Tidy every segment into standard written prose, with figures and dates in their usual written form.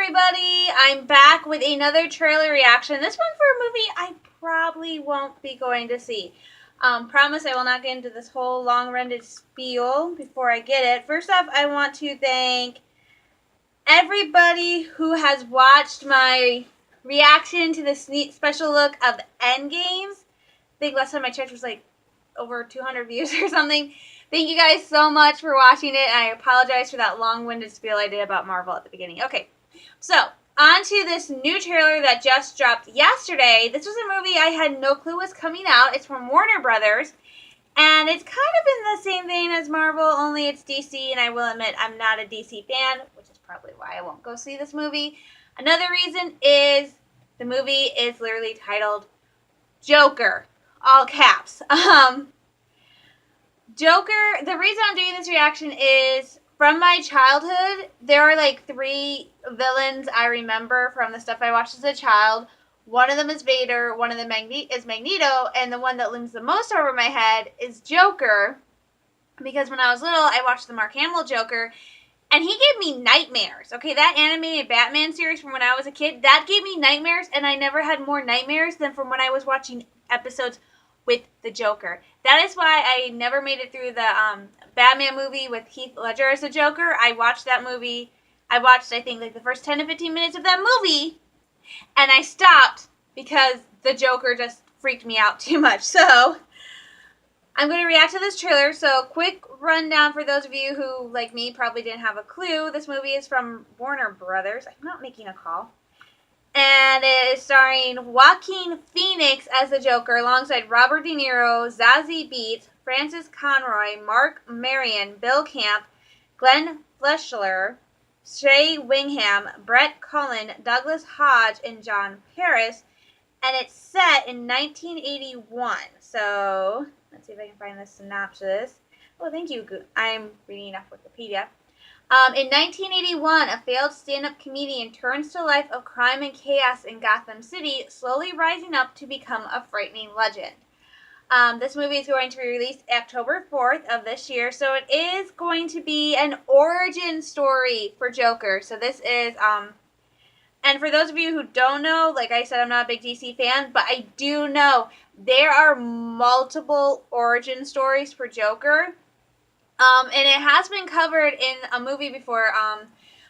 everybody. I'm back with another trailer reaction. This one for a movie I probably won't be going to see. Promise I will not get into this whole long-winded spiel before I get it. First off, I want to thank everybody who has watched my reaction to the special look of Endgames. I think last time I checked was like over 200 views or something. Thank you guys so much for watching it, and I apologize for that long-winded spiel I did about Marvel at the beginning. Okay, so on to this new trailer that just dropped yesterday. This was a movie I had no clue was coming out. It's from Warner Brothers, and it's kind of in the same vein as Marvel, only it's DC, and I will admit I'm not a DC fan, which is probably why I won't go see this movie. Another reason is the movie is literally titled Joker, all caps. Joker, the reason I'm doing this reaction is from my childhood, there are like 3 villains I remember from the stuff I watched as a child. One of them is Vader, one of them is Magneto, and the one that looms the most over my head is Joker. Because when I was little, I watched the Mark Hamill Joker, and he gave me nightmares. Okay, that animated Batman series from when I was a kid, that gave me nightmares, and I never had more nightmares than from when I was watching episodes with the Joker. That is why I never made it through the Batman movie with Heath Ledger as the Joker. I watched that movie. I watched, I think, like the first 10 to 15 minutes of that movie, and I stopped because the Joker just freaked me out too much. So I'm going to react to this trailer. So quick rundown for those of you who, like me, probably didn't have a clue. This movie is from Warner Brothers. I'm not making a call. And it is starring Joaquin Phoenix as the Joker alongside Robert De Niro, Zazie Beetz, Francis Conroy, Mark Maron, Bill Camp, Glenn Fleshler, Shea Wingham, Brett Cullen, Douglas Hodge, and John Paris. And it's set in 1981. So let's see if I can find the synopsis. Oh, thank you. I'm reading off Wikipedia. In 1981, a failed stand-up comedian turns to a life of crime and chaos in Gotham City, slowly rising up to become a frightening legend. This movie is going to be released October 4th of this year, so it is going to be an origin story for Joker. So this is, and for those of you who don't know, like I said, I'm not a big DC fan, but I do know there are multiple origin stories for Joker. And it has been covered in a movie before.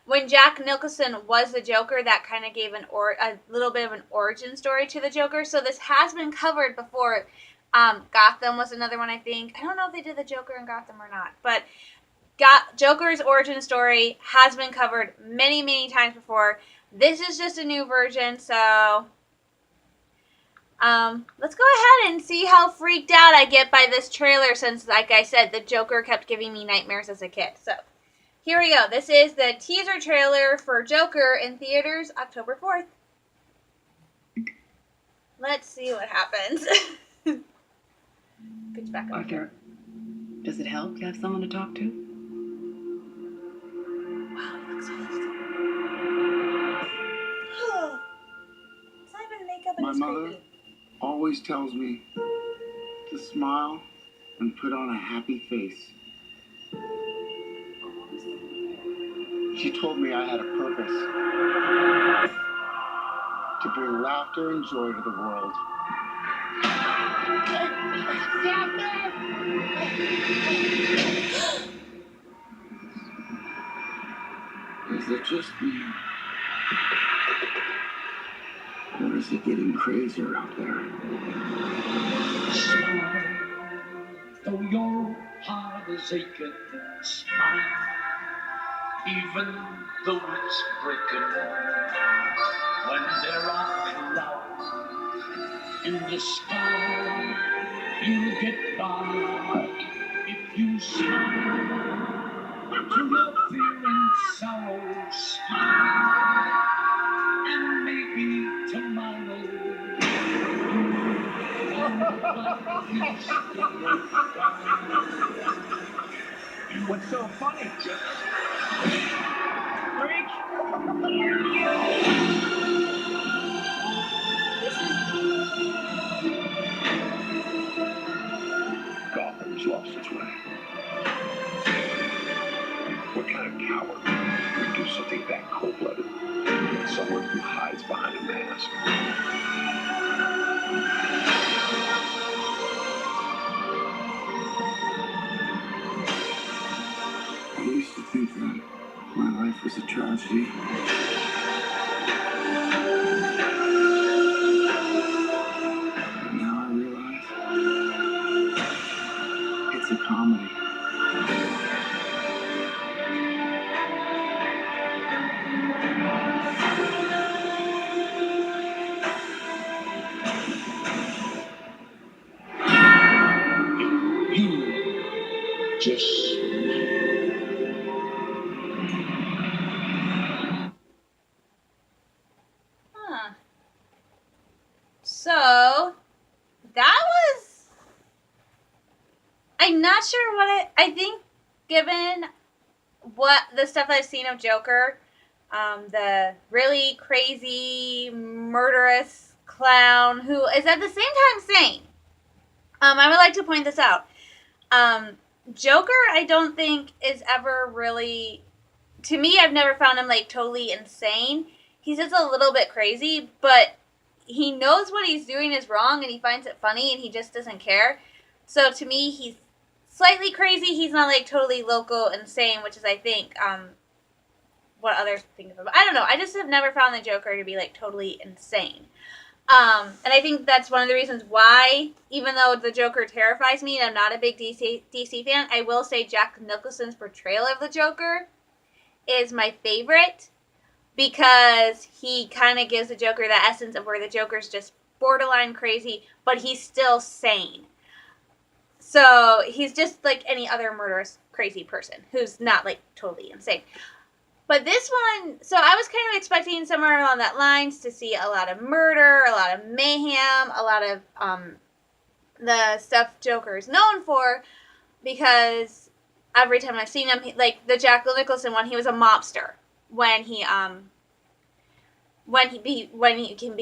When Jack Nicholson was the Joker, that kind of gave a little bit of an origin story to the Joker. So this has been covered before. Gotham was another one, I think. I don't know if they did the Joker in Gotham or not, but Joker's origin story has been covered many, many times before. This is just a new version, so let's go ahead and see how freaked out I get by this trailer since, like I said, the Joker kept giving me nightmares as a kid. So, here we go. This is the teaser trailer for Joker in theaters October 4th. Let's see what happens. Pitch back up. Arthur, does it help to have someone to talk to? Wow, he looks so It's not even makeup and My it's mother creepy. always tells me to smile and put on a happy face. She told me I had a purpose to bring laughter and joy to the world. Is it just me? Or is it getting crazier out there? Smile, though your heart is aching, smile, even though it's breaking. When there are clouds in the sky, you'll get by if you smile. Through your fear and sorrow, smile, and maybe tomorrow What's so funny? Freak? Gotham's lost its way. What kind of coward We do something that cold-blooded. Someone who hides behind a mask. I used to think that my life was a tragedy. But now I realize it's a comedy. You just Huh. So that was. I'm not sure what I think, given what the stuff I've seen of Joker, the really crazy, murderous clown who is at the same time sane. I would like to point this out. Joker, I don't think is ever really. To me, I've never found him like totally insane. He's just a little bit crazy, but he knows what he's doing is wrong and he finds it funny and he just doesn't care. So to me, he's slightly crazy. He's not like totally loco insane, which is I think what others think of him. I don't know. I just have never found the Joker to be like totally insane. And I think that's one of the reasons why, even though the Joker terrifies me and I'm not a big DC fan, I will say Jack Nicholson's portrayal of the Joker is my favorite because he kind of gives the Joker the essence of where the Joker's just borderline crazy, but he's still sane. So he's just like any other murderous, crazy person who's not like totally insane. But this one, so I was kind of expecting somewhere along that lines to see a lot of murder, a lot of mayhem, a lot of the stuff Joker is known for, because every time I've seen him, like the Jack Nicholson one, he was a mobster when he became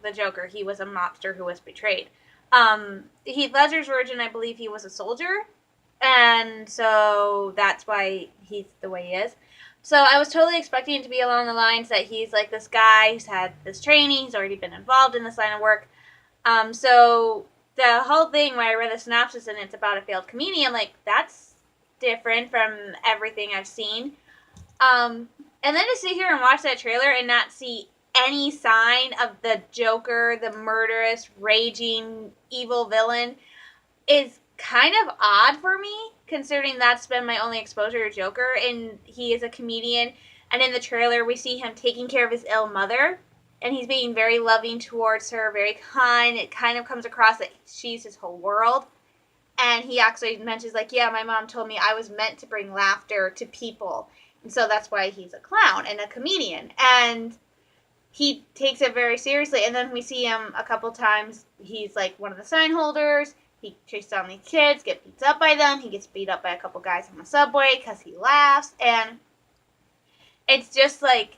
the Joker. He was a mobster who was betrayed. Heath Ledger's version, I believe he was a soldier, and so that's why he's the way he is. So I was totally expecting it to be along the lines that he's like this guy who's had this training, he's already been involved in this line of work. So the whole thing where I read the synopsis and it's about a failed comedian, I'm like, that's different from everything I've seen. And then to sit here and watch that trailer and not see any sign of the Joker, the murderous, raging, evil villain, is kind of odd for me, considering that's been my only exposure to Joker, and he is a comedian, and in the trailer we see him taking care of his ill mother, and he's being very loving towards her, very kind. It kind of comes across that she's his whole world, and he actually mentions, like, yeah, my mom told me I was meant to bring laughter to people, and so that's why he's a clown and a comedian, and he takes it very seriously. And then we see him a couple times, he's like one of the sign holders. He chases down these kids, gets beat up by them. He gets beat up by a couple guys on the subway because he laughs. And it's just like,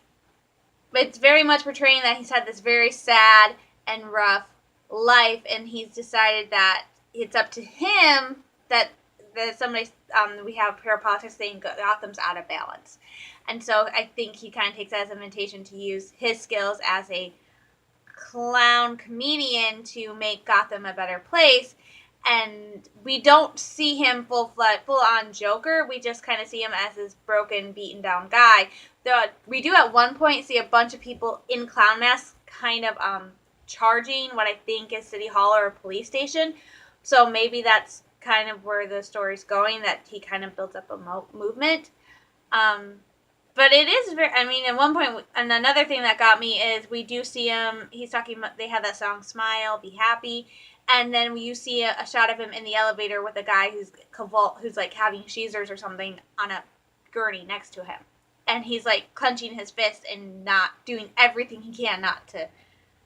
it's very much portraying that he's had this very sad and rough life. And he's decided that it's up to him that somebody, we have pure politics saying Gotham's out of balance. And so I think he kind of takes that as an invitation to use his skills as a clown comedian to make Gotham a better place. And we don't see him full-on Joker. We just kind of see him as this broken, beaten-down guy. Though we do at one point see a bunch of people in clown masks kind of charging what I think is City Hall or a police station. So maybe that's kind of where the story's going, that he kind of builds up a movement. But it is very, I mean, at one point, and another thing that got me is we do see him, he's talking about, they have that song, Smile, Be Happy, and then you see a shot of him in the elevator with a guy who's like having seizures or something on a gurney next to him. And he's like clenching his fist and not doing everything he can not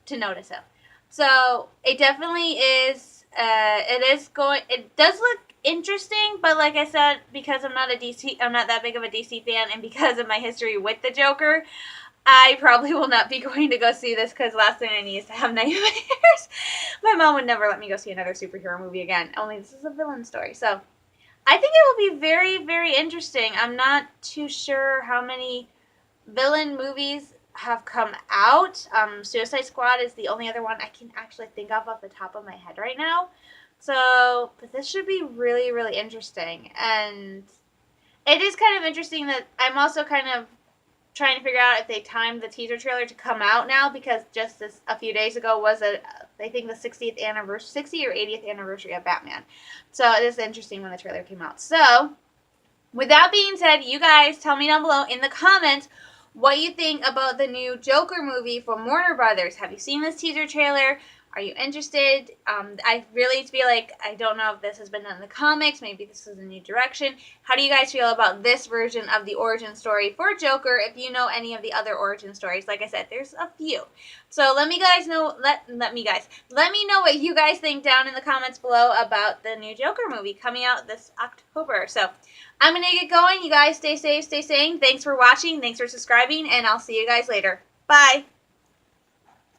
to notice him. So it definitely is, it does look interesting, but like I said, because I'm not that big of a DC fan, and because of my history with the Joker, I probably will not be going to go see this, because last thing I need is to have nightmares. My mom would never let me go see another superhero movie again, only this is a villain story. So I think it will be very, very interesting. I'm not too sure how many villain movies have come out. Suicide Squad is the only other one I can actually think of off the top of my head right now. So, but this should be really, really interesting. And it is kind of interesting that I'm also kind of trying to figure out if they timed the teaser trailer to come out now, because just a few days ago was I think the 60th anniversary, 60 or 80th anniversary of Batman. So it is interesting when the trailer came out. So with that being said, you guys tell me down below in the comments what you think about the new Joker movie from Warner Brothers. Have you seen this teaser trailer? Are you interested? I really feel like, I don't know if this has been done in the comics. Maybe this is a new direction. How do you guys feel about this version of the origin story for Joker? If you know any of the other origin stories, like I said, there's a few. So let me know what you guys think down in the comments below about the new Joker movie coming out this October. So I'm gonna get going. You guys stay safe, stay sane. Thanks for watching. Thanks for subscribing, and I'll see you guys later. Bye.